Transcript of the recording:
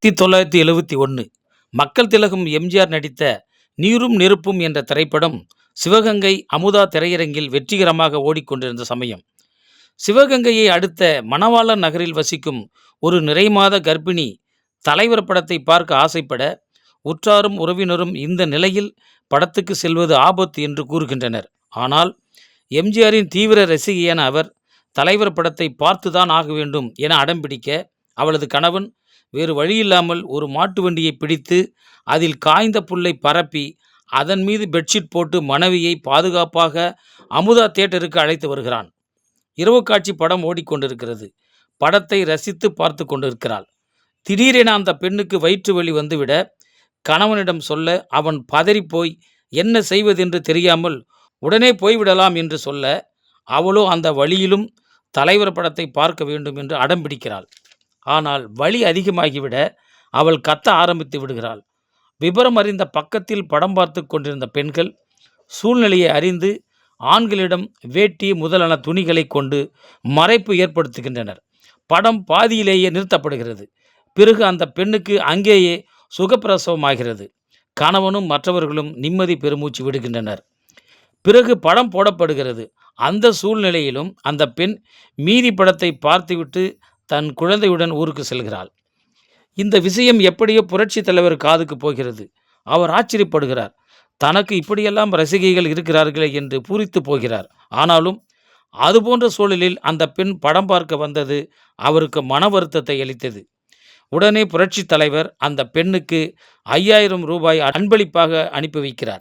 1971 மக்கள் திலகம் எம்ஜிஆர் நடித்த நீரும் நெருப்பும் என்ற திரைப்படம் சிவகங்கை அமுதா திரையரங்கில் வெற்றிகரமாக ஓடிக்கொண்டிருந்த சமயம். சிவகங்கையை அடுத்த மணவாளன் நகரில் வசிக்கும் ஒரு நிறைமாத கர்ப்பிணி தலைவர் படத்தை பார்க்க ஆசைப்பட, உற்றாரும் உறவினரும் இந்த நிலையில் படத்துக்கு செல்வது ஆபத்து என்று கூறுகின்றனர். ஆனால் எம்ஜிஆரின் தீவிர ரசிகையான அவர் தலைவர் படத்தை பார்த்துதான் ஆக வேண்டும் என அடம்பிடிக்க, அவளது கணவன் வேறு வழியில்லாமல் ஒரு மாட்டு வண்டியை பிடித்து அதில் காய்ந்த புல்லை பரப்பி அதன் மீது பெட்ஷீட் போட்டு மனைவியை பாதுகாப்பாக அமுதா தியேட்டருக்கு அழைத்து வருகிறான். இரவு காட்சி படம் ஓடிக்கொண்டிருக்கிறது. படத்தை ரசித்து பார்த்து கொண்டிருக்கிறாள். திடீரென அந்த பெண்ணுக்கு வயிற்று வலி வந்துவிட, கணவனிடம் சொல்ல அவன் பதறிப்போய் என்ன செய்வதென்று தெரியாமல் உடனே போய்விடலாம் என்று சொல்ல, அவளோ அந்த வழியிலும் தலைவர் படத்தை பார்க்க வேண்டும் என்று அடம்பிடிக்கிறாள். ஆனால் வலி அதிகமாகிவிட அவள் கத்த ஆரம்பித்து விடுகிறாள். விபரம் அறிந்த பக்கத்தில் படம் பார்த்து கொண்டிருந்த பெண்கள் சூழ்நிலையை அறிந்து ஆண்களிடம் வேட்டி முதலான துணிகளை கொண்டு மறைப்பு ஏற்படுத்துகின்றனர். படம் பாதியிலேயே நிறுத்தப்படுகிறது. பிறகு அந்த பெண்ணுக்கு அங்கேயே சுகப்பிரசவமாகிறது. கணவனும் மற்றவர்களும் நிம்மதி பெருமூச்சு விடுகின்றனர். பிறகு படம் போடப்படுகிறது. அந்த சூழ்நிலையிலும் அந்த பெண் மீதி படத்தை பார்த்துவிட்டு தன் குழந்தையுடன் ஊருக்கு செல்கிறாள். இந்த விஷயம் எப்படியோ புரட்சி தலைவர் காதுக்கு போகிறது. அவர் ஆச்சரியப்படுகிறார். தனக்கு இப்படியெல்லாம் ரசிகைகள் இருக்கிறார்களே என்று பூரித்து போகிறார். ஆனாலும் அதுபோன்ற சூழலில் அந்த பெண் படம் பார்க்க வந்தது அவருக்கு மன வருத்தத்தை அளித்தது. உடனே புரட்சி தலைவர் அந்த பெண்ணுக்கு 5000 ரூபாய் அன்பளிப்பாக அனுப்பி வைக்கிறார்.